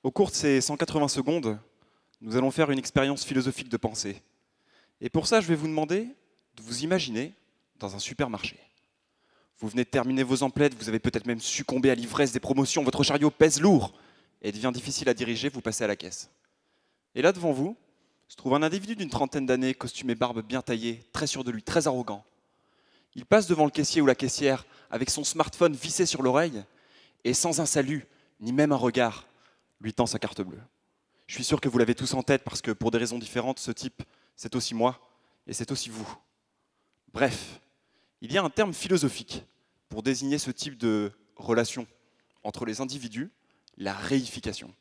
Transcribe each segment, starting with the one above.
Au cours de ces 180 secondes, nous allons faire une expérience philosophique de pensée. Et pour ça, je vais vous demander de vous imaginer dans un supermarché. Vous venez de terminer vos emplettes, vous avez peut-être même succombé à l'ivresse des promotions, votre chariot pèse lourd et il devient difficile à diriger, vous passez à la caisse. Et là, devant vous, se trouve un individu d'une trentaine d'années, costume et barbe bien taillée, très sûr de lui, très arrogant. Il passe devant le caissier ou la caissière avec son smartphone vissé sur l'oreille et sans un salut, ni même un regard, lui tend sa carte bleue. Je suis sûr que vous l'avez tous en tête parce que pour des raisons différentes, ce type, c'est aussi moi et c'est aussi vous. Bref, il y a un terme philosophique pour désigner ce type de relation entre les individus, la réification.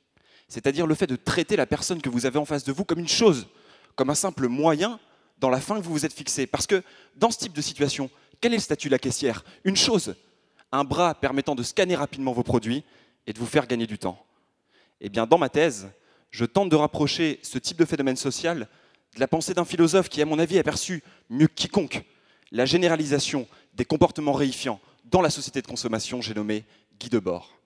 C'est-à-dire le fait de traiter la personne que vous avez en face de vous comme une chose, comme un simple moyen dans la fin que vous vous êtes fixé. Parce que dans ce type de situation, quel est le statut de la caissière? Une chose, un bras permettant de scanner rapidement vos produits et de vous faire gagner du temps. Eh bien, dans ma thèse, je tente de rapprocher ce type de phénomène social de la pensée d'un philosophe qui, à mon avis, a perçu mieux que quiconque la généralisation des comportements réifiants dans la société de consommation, j'ai nommé Guy Debord.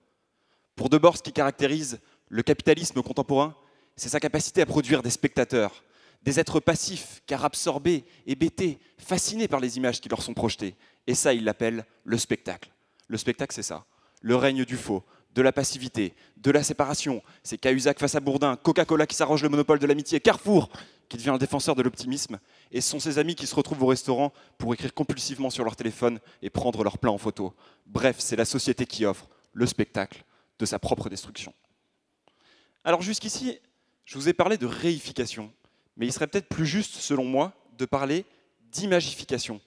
Pour Debord, ce qui caractérise le capitalisme contemporain, c'est sa capacité à produire des spectateurs, des êtres passifs, car absorbés, hébétés, fascinés par les images qui leur sont projetées. Et ça, il l'appelle le spectacle. Le spectacle, c'est ça. Le règne du faux, de la passivité, de la séparation. C'est Cahuzac face à Bourdin, Coca-Cola qui s'arroge le monopole de l'amitié, Carrefour qui devient le défenseur de l'optimisme. Et ce sont ses amis qui se retrouvent au restaurant pour écrire compulsivement sur leur téléphone et prendre leur plat en photo. Bref, c'est la société qui offre le spectacle de sa propre destruction. Alors jusqu'ici, je vous ai parlé de réification, mais il serait peut-être plus juste, selon moi, de parler d'imagification,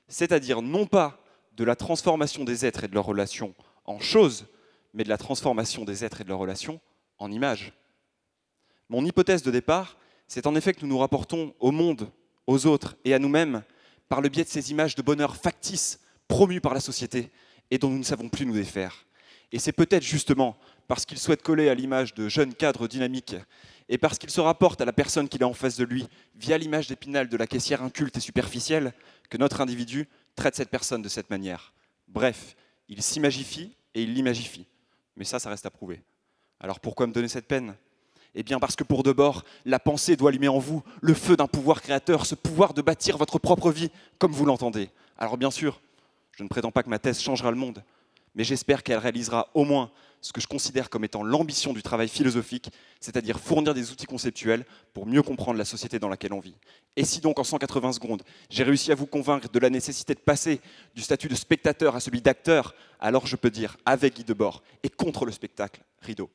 c'est-à-dire non pas de la transformation des êtres et de leurs relations en choses, mais de la transformation des êtres et de leurs relations en images. Mon hypothèse de départ, c'est en effet que nous nous rapportons au monde, aux autres et à nous-mêmes par le biais de ces images de bonheur factices promues par la société et dont nous ne savons plus nous défaire. Et c'est peut-être justement parce qu'il souhaite coller à l'image de jeunes cadres dynamiques et parce qu'il se rapporte à la personne qu'il a en face de lui via l'image d'Épinal de la caissière inculte et superficielle que notre individu traite cette personne de cette manière. Bref, il s'imagifie et il l'imagifie. Mais ça reste à prouver. Alors pourquoi me donner cette peine? Eh bien parce que pour Debord, la pensée doit allumer en vous le feu d'un pouvoir créateur, ce pouvoir de bâtir votre propre vie comme vous l'entendez. Alors bien sûr, je ne prétends pas que ma thèse changera le monde, mais j'espère qu'elle réalisera au moins ce que je considère comme étant l'ambition du travail philosophique, c'est-à-dire fournir des outils conceptuels pour mieux comprendre la société dans laquelle on vit. Et si donc en 180 secondes, j'ai réussi à vous convaincre de la nécessité de passer du statut de spectateur à celui d'acteur, alors je peux dire avec Guy Debord et contre le spectacle, rideau.